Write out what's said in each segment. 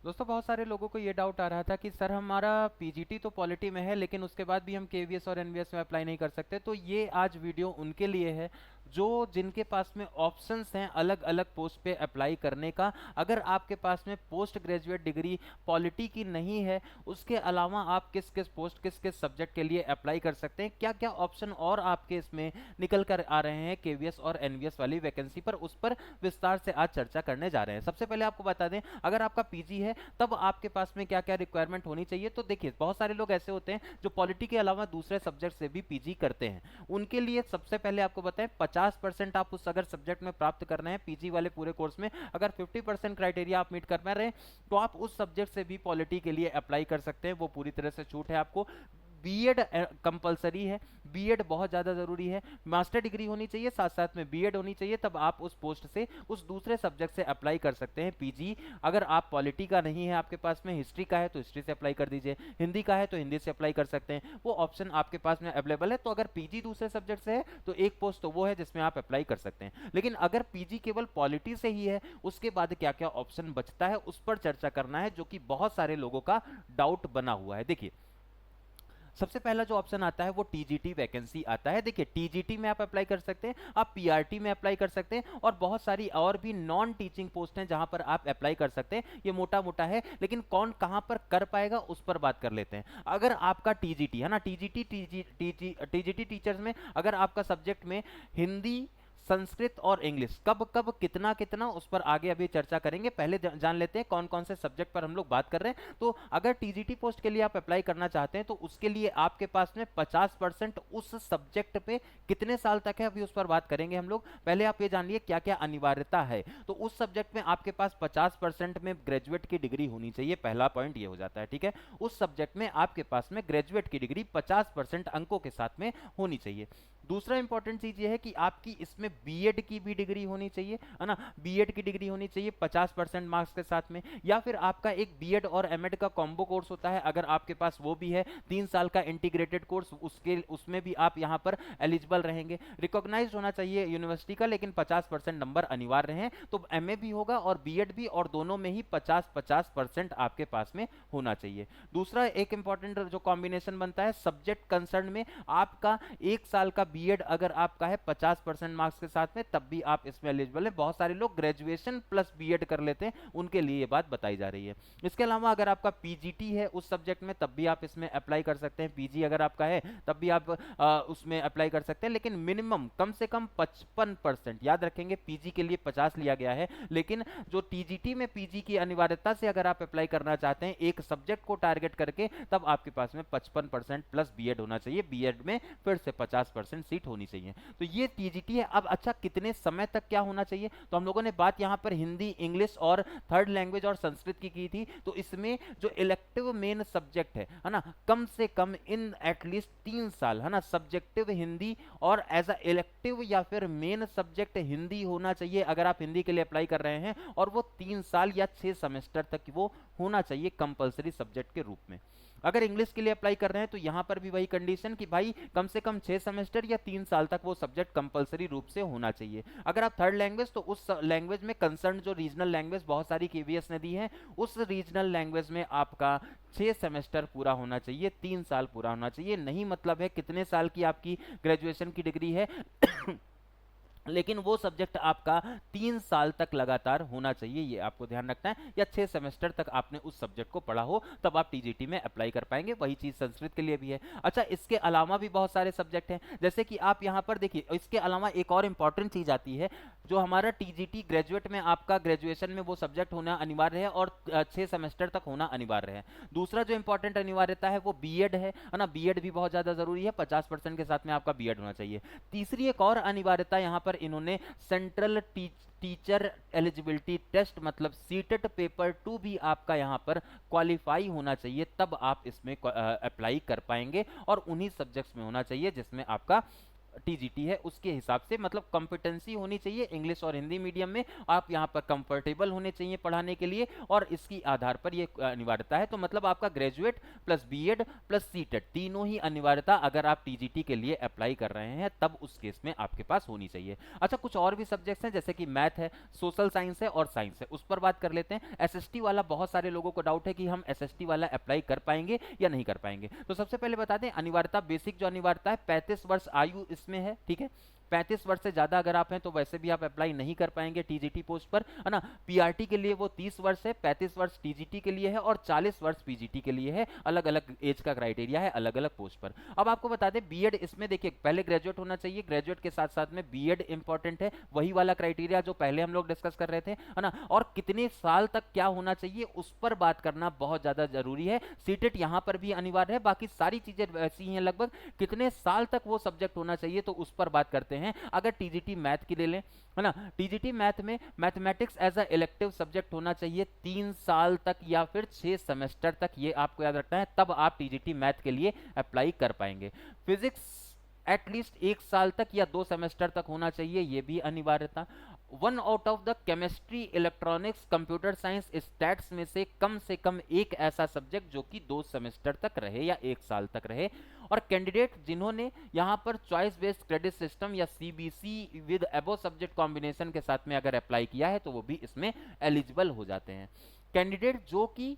दोस्तों बहुत सारे लोगों को ये डाउट आ रहा था कि सर हमारा पीजीटी तो पॉलिटी में है लेकिन उसके बाद भी हम केवीएस और एनवीएस में अप्लाई नहीं कर सकते। तो ये आज वीडियो उनके लिए है जो जिनके पास में ऑप्शंस हैं अलग अलग पोस्ट पे अप्लाई करने का। अगर आपके पास में पोस्ट ग्रेजुएट डिग्री पॉलिटी की नहीं है, उसके अलावा आप किस किस पोस्ट किस किस सब्जेक्ट के लिए अप्लाई कर सकते हैं, क्या क्या ऑप्शन और आपके इसमें निकल कर आ रहे हैं केवीएस और एनवीएस वाली वैकेंसी पर, उस पर विस्तार से आज चर्चा करने जा रहे हैं। सबसे पहले आपको बता दें, अगर आपका पीजी है तब आपके पास में क्या क्या रिक्वायरमेंट होनी चाहिए। तो देखिए बहुत सारे लोग ऐसे होते हैं जो पॉलिटी के अलावा दूसरे सब्जेक्ट से भी पीजी करते हैं। उनके लिए सबसे पहले आपको बताएं 50% आप उस अगर सब्जेक्ट में प्राप्त कर रहे हैं पीजी वाले पूरे कोर्स में, अगर 50% क्राइटेरिया आप मीट कर पा रहे हैं तो आप उस सब्जेक्ट से भी पॉलिटी के लिए अप्लाई कर सकते हैं। वो पूरी तरह से छूट है आपको। बीएड कंपलसरी है, बीएड बहुत ज़्यादा ज़रूरी है, मास्टर डिग्री होनी चाहिए, साथ साथ में बीएड होनी चाहिए, तब आप उस पोस्ट से उस दूसरे सब्जेक्ट से अप्लाई कर सकते हैं पीजी। अगर आप पॉलिटी का नहीं है आपके पास में, हिस्ट्री का है तो हिस्ट्री से अप्लाई कर दीजिए, हिंदी का है तो हिंदी से अप्लाई कर सकते हैं, वो ऑप्शन आपके पास में अवेलेबल है। तो अगर पीजी दूसरे सब्जेक्ट से है तो एक पोस्ट तो वो है जिसमें आप अप्लाई कर सकते हैं। लेकिन अगर पीजी केवल पॉलिटी से ही है, उसके बाद क्या क्या ऑप्शन बचता है उस पर चर्चा करना है, जो कि बहुत सारे लोगों का डाउट बना हुआ है। देखिए सबसे पहला जो ऑप्शन आता है वो टीजीटी वैकेंसी आता है। देखिए टीजीटी में आप अप्लाई कर सकते हैं, आप पीआरटी में अप्लाई कर सकते हैं, और बहुत सारी और भी नॉन टीचिंग पोस्ट हैं जहां पर आप अप्लाई कर सकते हैं। ये मोटा मोटा है, लेकिन कौन कहां पर कर पाएगा उस पर बात कर लेते हैं। अगर आपका टीजीटी है ना, टीजीटी टीचर्स में अगर आपका सब्जेक्ट में हिंदी, संस्कृत और इंग्लिश, कब कब कितना कितना उस पर आगे अभी चर्चा करेंगे। पहले जान लेते हैं कौन कौन से सब्जेक्ट पर हम लोग बात कर रहे हैं। तो अगर टीजीटी पोस्ट के लिए आप अप्लाई करना चाहते हैं तो उसके लिए आपके पास में 50% उस सब्जेक्ट पे कितने साल तक है, अभी उस पर बात करेंगे हम लोग। पहले आप ये जान लिए क्या क्या अनिवार्यता है। तो उस सब्जेक्ट में आपके पास 50% में ग्रेजुएट की डिग्री होनी चाहिए, पहला पॉइंट ये हो जाता है, ठीक है। उस सब्जेक्ट में आपके पास में ग्रेजुएट की डिग्री 50% अंकों के साथ में होनी चाहिए। दूसरा इंपॉर्टेंट चीज ये है कि आपकी इसमें बीएड की भी डिग्री होनी चाहिए, है ना। बीएड की डिग्री होनी चाहिए 50% मार्क्स के साथ में, या फिर आपका एक बीएड और एमएड का कॉम्बो कोर्स होता है, अगर आपके पास वो भी है, 3 साल का इंटीग्रेटेड कोर्स, उसके उसमें भी आप यहाँ पर एलिजिबल रहेंगे। रिकॉग्नाइज होना चाहिए यूनिवर्सिटी का, लेकिन 50% नंबर अनिवार्य हैं। तो एमए भी होगा और बीएड भी, और दोनों में ही 50-50% आपके पास में होना चाहिए। दूसरा एक इंपॉर्टेंट जो कॉम्बिनेशन बनता है सब्जेक्ट कंसर्न में, आपका 1 साल का बीएड अगर आपका है 50% मार्क्स के साथ में, तब भी आप इसमें एलिजिबल है। बहुत सारे लोग ग्रेजुएशन प्लस बीएड कर लेते हैं, उनके लिए ये बात बताई जा रही है। इसके अलावा अगर आपका पीजीटी है उस सब्जेक्ट में, तब भी आप इसमें अप्लाई कर सकते हैं। पीजी अगर आपका है तब भी आप उसमें अप्लाई कर सकते हैं, लेकिन मिनिमम कम से कम 55%, याद रखेंगे पीजी के लिए 50 लिया गया है, लेकिन जो टीजीटी में पीजी की अनिवार्यता से अगर आप अप्लाई करना चाहते हैं एक सब्जेक्ट को टारगेट करके, तब आपके पास में 55% प्लस बीएड होना चाहिए। बीएड में फिर से 50% सीट होनी चाहिए। तो ये टीजीटी है। अब अच्छा कितने समय तक क्या होना चाहिए, तो हम लोगों ने बात यहाँ पर हिंदी, इंग्लिश और थर्ड लैंग्वेज और संस्कृत की थी। तो इसमें जो इलेक्टिव मेन सब्जेक्ट है ना, कम से कम इन एटलीस्ट 3 साल, है ना, सब्जेक्टिव हिंदी और एज अ इलेक्टिव या फिर मेन सब्जेक्ट हिंदी होना चाहिए अगर आप हिंदी के लिए अप्लाई कर रहे हैं, और वो 3 साल या 6 सेमेस्टर तक वो होना चाहिए कंपलसरी सब्जेक्ट के रूप में। अगर इंग्लिश के लिए अप्लाई कर रहे हैं तो यहां पर भी वही कंडीशन कि भाई कम से कम 6 सेमेस्टर या 3 साल तक वो सब्जेक्ट कंपलसरी रूप से होना चाहिए। अगर आप थर्ड लैंग्वेज, तो उस लैंग्वेज में कंसर्न जो रीजनल लैंग्वेज बहुत सारी केवीएस ने दी है, उस रीजनल लैंग्वेज में आपका 6 सेमेस्टर पूरा होना चाहिए, 3 साल पूरा होना चाहिए। नहीं मतलब है कितने साल की आपकी ग्रेजुएशन की डिग्री है लेकिन वो सब्जेक्ट आपका 3 साल तक लगातार होना चाहिए, ये आपको ध्यान रखना है, या 6 सेमेस्टर तक आपने उस सब्जेक्ट को पढ़ा हो, तब आप टीजीटी में अप्लाई कर पाएंगे। वही चीज संस्कृत के लिए भी है। अच्छा इसके अलावा भी बहुत सारे सब्जेक्ट हैं, जैसे कि आप यहाँ पर देखिए, इसके अलावा एक और इंपॉर्टेंट चीज आती है, जो हमारा टीजीटी ग्रेजुएट में आपका ग्रेजुएशन में वो सब्जेक्ट होना अनिवार्य है और 6 सेमेस्टर तक होना अनिवार्य है। दूसरा जो इंपॉर्टेंट अनिवार्यता है वो बीएड है ना, बीएड भी बहुत ज्यादा जरूरी है, 50% के साथ में आपका बीएड होना चाहिए। तीसरी एक और अनिवार्यता यहाँ पर इन्होंने सेंट्रल टीचर एलिजिबिलिटी टेस्ट, मतलब सीटेट पेपर 2 भी आपका यहाँ पर क्वालिफाई होना चाहिए, तब आप इसमें अप्लाई कर पाएंगे, और उन्हीं सब्जेक्ट्स में होना चाहिए जिसमें आपका टीजीटी है उसके हिसाब से, मतलब कॉम्पिटेंसी होनी चाहिए इंग्लिश और हिंदी मीडियम में, आप यहाँ पर कंफर्टेबल होने चाहिए पढ़ाने के लिए, और इसकी आधार पर ये अनिवार्यता है। तो मतलब आपका graduate plus BEd plus CTET तीनों ही अनिवार्यता अगर आप टीजीटी के लिए अप्लाई कर रहे हैं तब उस केस में आपके पास होनी चाहिए। अच्छा, कुछ और भी सब्जेक्ट्स हैं जैसे कि मैथ है, सोशल साइंस है और साइंस है, उस पर बात कर लेते हैं। एसएसटी वाला बहुत सारे लोगों को डाउट है कि हम एसएसटी वाला अप्लाई कर पाएंगे या नहीं कर पाएंगे। तो सबसे पहले बता दें, अनिवार्यता बेसिक जो अनिवार्यता है 35 वर्ष आयु इसमें है, ठीक है। 35 वर्ष से ज्यादा अगर आप हैं तो वैसे भी आप अप्लाई नहीं कर पाएंगे टीजीटी पोस्ट पर, है ना। पीआरटी के लिए वो 30 वर्ष है, 35 वर्ष टीजीटी के लिए है और 40 वर्ष पीजीटी के लिए है। अलग अलग एज का क्राइटेरिया है अलग अलग पोस्ट पर। अब आपको बता दें बीएड, इसमें देखिए पहले ग्रेजुएट होना चाहिए, ग्रेजुएट के साथ साथ में बीएड इंपॉर्टेंट है, वही वाला क्राइटेरिया जो पहले हम लोग डिस्कस कर रहे थे, है ना। और कितने साल तक क्या होना चाहिए उस पर बात करना बहुत ज्यादा जरूरी है। सीटेट यहां पर भी अनिवार्य है, बाकी सारी चीजें वैसी ही हैं लगभग। कितने साल तक वो सब्जेक्ट होना चाहिए तो उस पर बात करते हैं। अगर टीजीटी मैथ की ले लें, है ना, टीजीटी मैथ में mathematics as a elective subject होना चाहिए 3 साल तक या फिर 6 सेमेस्टर तक, ये आपको याद रखना है, तब आप टीजीटी मैथ के लिए अप्लाई कर पाएंगे। फिजिक्स एटलीस्ट 1 साल तक या 2 सेमेस्टर तक होना चाहिए, ये भी अनिवार्यता। 1 out of the chemistry, electronics, computer science, stats में से कम एक ऐसा सब्जेक्ट जो कि 2 सेमेस्टर तक रहे या 1 साल तक रहे। और कैंडिडेट जिन्होंने यहाँ पर चॉइस बेस्ड क्रेडिट सिस्टम या CBC with above subject combination के साथ में अगर अप्लाई किया है तो वो भी इसमें एलिजिबल हो जाते हैं। कैंडिडेट जो कि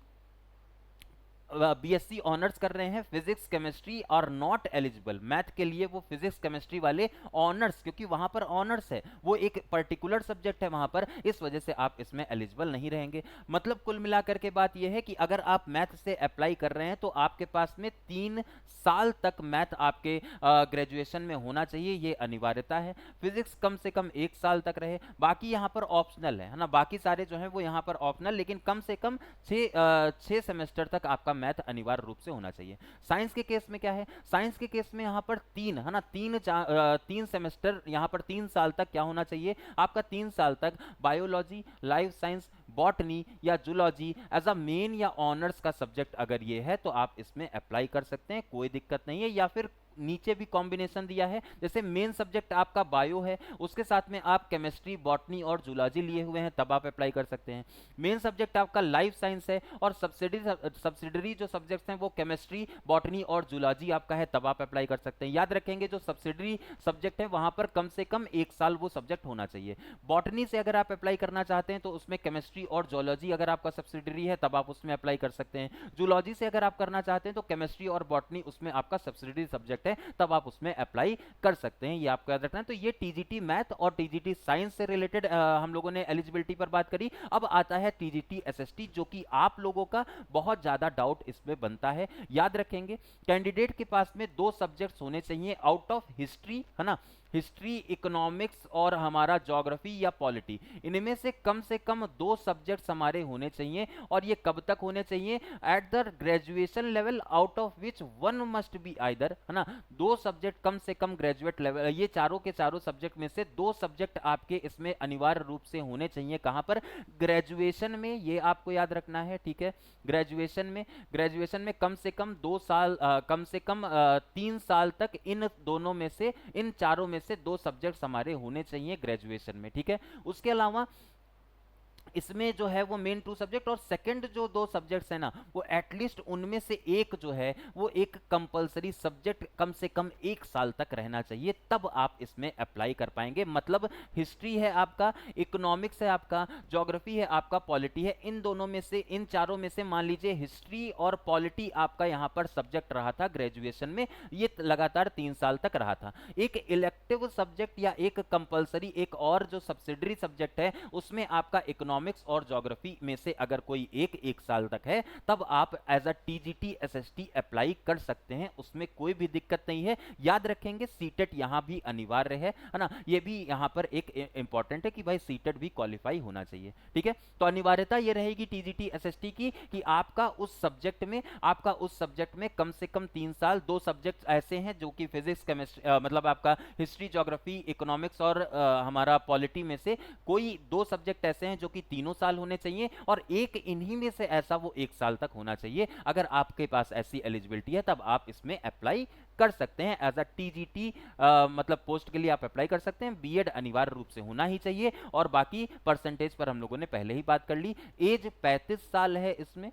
बीएससी ऑनर्स कर रहे हैं फिजिक्स केमिस्ट्री और नॉट एलिजिबल मैथ के लिए, वो फिजिक्स केमिस्ट्री वाले ऑनर्स, क्योंकि वहां पर ऑनर्स है, वो एक पर्टिकुलर सब्जेक्ट है वहां पर, इस वजह से आप इसमें एलिजिबल नहीं रहेंगे। मतलब कुल मिलाकर के बात यह है कि अगर आप मैथ से अप्लाई कर रहे हैं तो आपके पास में 3 साल तक मैथ आपके ग्रेजुएशन में होना चाहिए, ये अनिवार्यता है। फिजिक्स कम से कम 1 साल तक रहे, बाकी यहाँ पर ऑप्शनल है ना, बाकी सारे जो है वो यहाँ पर ऑप्शनल, लेकिन कम से कम 6 सेमेस्टर तक आपका मैथ अनिवार्य रूप से होना चाहिए। साइंस के केस में क्या है, साइंस के केस में यहाँ पर 3, है ना, 3 सेमेस्टर, यहाँ पर 3 साल तक क्या होना चाहिए आपका, 3 साल तक बायोलॉजी, लाइफ साइंस, बॉटनी या जूलॉजी एज अ मेन या ऑनर्स का सब्जेक्ट अगर ये है तो आप इसमें अप्लाई कर सकते हैं, कोई दिक्कत नहीं है। या फिर नीचे भी कॉम्बिनेशन दिया है, जैसे मेन सब्जेक्ट आपका बायो है, उसके साथ में आप केमिस्ट्री, बॉटनी और जूलॉजी लिए हुए हैं, तब आप अप्लाई कर सकते हैं। मेन सब्जेक्ट आपका लाइफ साइंस है और सब्सिडरी जो सब्जेक्ट्स हैं वो केमिस्ट्री, बॉटनी और जूलॉजी आपका है, तब आप अप्लाई कर सकते हैं। याद रखेंगे जो सब्सिडरी सब्जेक्ट है वहां पर कम से कम 1 साल वो सब्जेक्ट होना चाहिए। बॉटनी से अगर आप अप्लाई करना चाहते हैं तो उसमें केमिस्ट्री और जूलॉजी अगर आपका सब्सिडरी है तब आप उसमें अप्लाई कर सकते हैं। जूलॉजी से अगर आप करना चाहते हैं तो केमिस्ट्री और बॉटनी उसमें आपका सब्सिडरी सब्जेक्ट है, तब आप उसमें अप्लाई कर सकते हैं, ये आपको याद रखना है। तो ये टीजीटी मैथ और टीजीटी साइंस से रिलेटेड हम लोगों ने एलिजिबिलिटी पर बात करी। अब आता है टीजीटी एसएसटी, जो कि आप लोगों का बहुत ज्यादा डाउट इसमें बनता है। याद रखेंगे कैंडिडेट के पास में 2 सब्जेक्ट्स होने चाहिए आउट ऑफ हिस्ट्री, है ना, हिस्ट्री, इकोनॉमिक्स और हमारा ज्योग्राफी या पॉलिटी, इनमें से कम 2 सब्जेक्ट्स हमारे होने चाहिए। और ये कब तक होने चाहिए, at the graduation level, out of which 1 must be either, है ना, 2 सब्जेक्ट कम से कम ग्रेजुएट लेवल, ये चारों के चारों सब्जेक्ट में से 2 सब्जेक्ट आपके इसमें अनिवार्य रूप से होने चाहिए। कहां पर, ग्रेजुएशन में, ये आपको याद रखना है, ठीक है। ग्रेजुएशन में कम से कम 2 साल, कम से कम 3 साल तक इन दोनों में से, इन चारों में से 2 सब्जेक्ट्स हमारे होने चाहिए ग्रेजुएशन में, ठीक है। उसके अलावा इसमें जो है वो मेन 2 सब्जेक्ट और सेकंड जो 2 सब्जेक्ट्स है ना, वो एटलीस्ट उनमें से एक जो है वो एक कंपलसरी सब्जेक्ट कम से कम 1 साल तक रहना चाहिए, तब आप इसमें अप्लाई कर पाएंगे। मतलब हिस्ट्री है आपका, इकोनॉमिक्स है आपका, ज्योग्राफी है आपका, पॉलिटी है, इन दोनों में से, इन चारों में से मान लीजिए हिस्ट्री और पॉलिटी आपका यहाँ पर सब्जेक्ट रहा था ग्रेजुएशन में, ये लगातार 3 साल तक रहा था। एक इलेक्टिव सब्जेक्ट या एक कंपलसरी, एक और जो सब्सिडरी सब्जेक्ट है उसमें आपका इकोनॉमिक्स और ज्योग्राफी में से अगर कोई एक साल तक है, तब आप as a TGT SST apply कर सकते हैं, उसमें कोई भी दिक्कत नहीं है। याद रखेंगे सीटेट यहां भी अनिवार्य है ना, ये भी यहां पर एक इंपॉर्टेंट है कि भाई सीटेट भी क्वालिफाई होना चाहिए, ठीक है। तो अनिवार्यता ये रहेगी टीजीटी एसएसटी की कि आपका उस सब्जेक्ट में कम से कम 3 साल, 2 सब्जेक्ट ऐसे हैं जो कि फिजिक्स, केमिस्ट्री, मतलब आपका हिस्ट्री, ज्योग्राफी, इकोनॉमिक्स और हमारा पॉलिटी में से कोई 2 सब्जेक्ट ऐसे हैं जो कि तीनों साल होने चाहिए और एक इन्हीं में से ऐसा वो 1 साल तक होना चाहिए। अगर आपके पास ऐसी एलिजिबिलिटी है तब आप इसमें अप्लाई कर सकते हैं। एज अ टीजीटी मतलब पोस्ट के लिए आप अप्लाई कर सकते हैं। बीएड अनिवार्य रूप से होना ही चाहिए और बाकी परसेंटेज पर हम लोगों ने पहले ही बात कर ली। एज 35 साल है, इसमें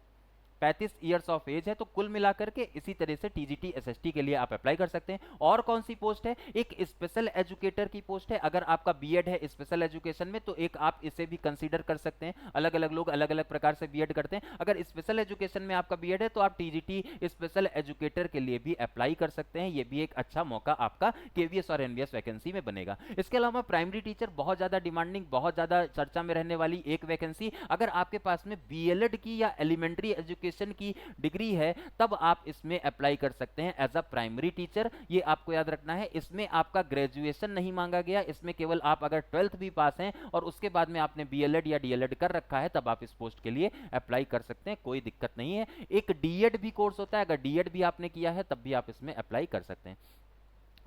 35 ईयर्स ऑफ एज है, तो कुल मिलाकर के इसी तरह से टीजीटी एसएसटी के लिए आप अप्लाई कर सकते हैं। और कौन सी पोस्ट है? एक स्पेशल एजुकेटर की पोस्ट है। अगर आपका बीएड है स्पेशल एजुकेशन में तो एक आप इसे भी कंसीडर कर सकते हैं। अलग अलग लोग अलग अलग प्रकार से बीएड करते हैं। अगर स्पेशल एजुकेशन में आपका बीएड है तो आप टीजीटी स्पेशल एजुकेटर के लिए भी अप्लाई कर सकते हैं। ये भी एक अच्छा मौका आपका केवीएस और एनवीएस वैकेंसी में बनेगा। इसके अलावा प्राइमरी टीचर बहुत ज्यादा डिमांडिंग, बहुत ज्यादा चर्चा में रहने वाली एक वैकेंसी। अगर आपके पास में बीएलएड की या एलिमेंट्री एजुकेशन की डिग्री है तब आप इसमें अप्लाई कर सकते हैं एज अ प्राइमरी टीचर। ये आपको याद रखना है, इसमें आपका ग्रेजुएशन नहीं मांगा गया। इसमें केवल आप अगर 12th भी पास हैं और उसके बाद में आपने बीएलएड या डीएलएड कर रखा है तब आप इस पोस्ट के लिए अप्लाई कर सकते हैं, कोई दिक्कत नहीं है। एक डीएड भी कोर्स होता है, अगर डीएड भी आपने किया है तब भी आप इसमें अप्लाई कर सकते हैं।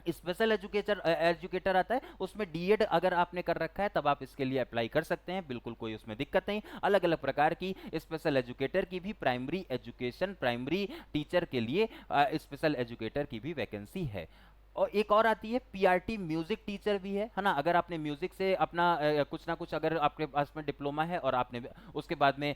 स्पेशल एजुकेटर आता है, उसमें डीएड अगर आपने कर रखा है तब आप इसके लिए अप्लाई कर सकते हैं, बिल्कुल कोई उसमें दिक्कत नहीं। अलग अलग प्रकार की स्पेशल एजुकेटर की भी, प्राइमरी एजुकेशन प्राइमरी टीचर के लिए स्पेशल एजुकेटर की भी वैकेंसी है। और एक और आती है पीआरटी म्यूजिक टीचर भी है ना। अगर आपने म्यूजिक से अपना कुछ ना कुछ अगर आपके पास में डिप्लोमा है और आपने उसके बाद में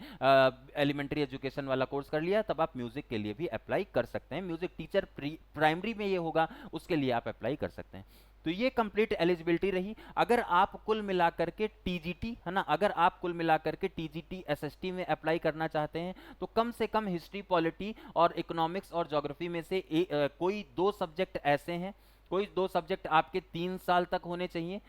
एलिमेंट्री एजुकेशन वाला कोर्स कर लिया तब आप म्यूजिक के लिए भी अप्लाई कर सकते हैं। म्यूजिक टीचर प्राइमरी में ये होगा, उसके लिए आप अप्लाई कर सकते हैं। तो ये कंप्लीट एलिजिबिलिटी रही। अगर आप कुल मिलाकर के टीजीटी है ना, अगर आप कुल मिलाकर के टीजीटी एसएसटी में अप्लाई करना चाहते हैं तो कम से कम हिस्ट्री, पॉलिटी और इकोनॉमिक्स और ज्योग्राफी में से कोई 2 सब्जेक्ट ऐसे हैं, कोई 2 सब्जेक्ट आपके 3 साल तक होने चाहिए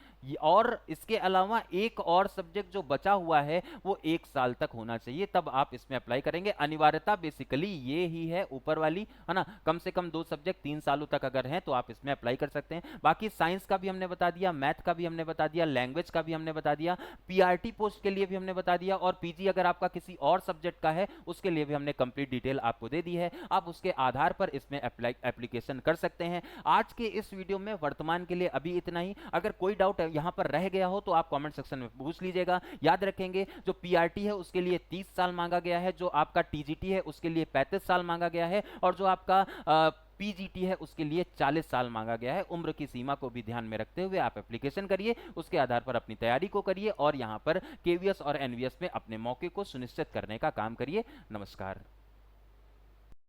और इसके अलावा एक और सब्जेक्ट जो बचा हुआ है वो 1 साल तक होना चाहिए, तब आप इसमें अप्लाई करेंगे। अनिवार्यता बेसिकली ये ही है ऊपर वाली, है ना। कम से कम 2 सब्जेक्ट 3 सालों तक अगर हैं तो आप इसमें अप्लाई कर सकते हैं। बाकी साइंस का भी हमने बता दिया, मैथ का भी हमने बता दिया, लैंग्वेज का भी हमने बता दिया, पीआरटी पोस्ट के लिए भी हमने बता दिया और पीजी अगर आपका किसी और सब्जेक्ट का है उसके लिए भी हमने कंप्लीट डिटेल आपको दे दी है। आप उसके आधार पर इसमें एप्लीकेशन कर सकते हैं। आज के इस वीडियो में वर्तमान के लिए अभी इतना ही। अगर कोई डाउट यहां पर रह गया हो तो आप कमेंट सेक्शन में पूछ लीजिएगा। याद रखेंगे जो पीआरटी है उसके लिए 30 साल मांगा गया है, जो आपका टीजीटी है उसके लिए 35 साल मांगा गया है और जो आपका पीजीटी है उसके लिए 40 साल मांगा गया है। उम्र की सीमा को भी ध्यान में रखते हुए आप एप्लीकेशन करिए, उसके आधार पर अपनी तैयारी को करिए और यहां पर केवीएस और एनवीएस में अपने मौके को सुनिश्चित करने का काम करिए। नमस्कार।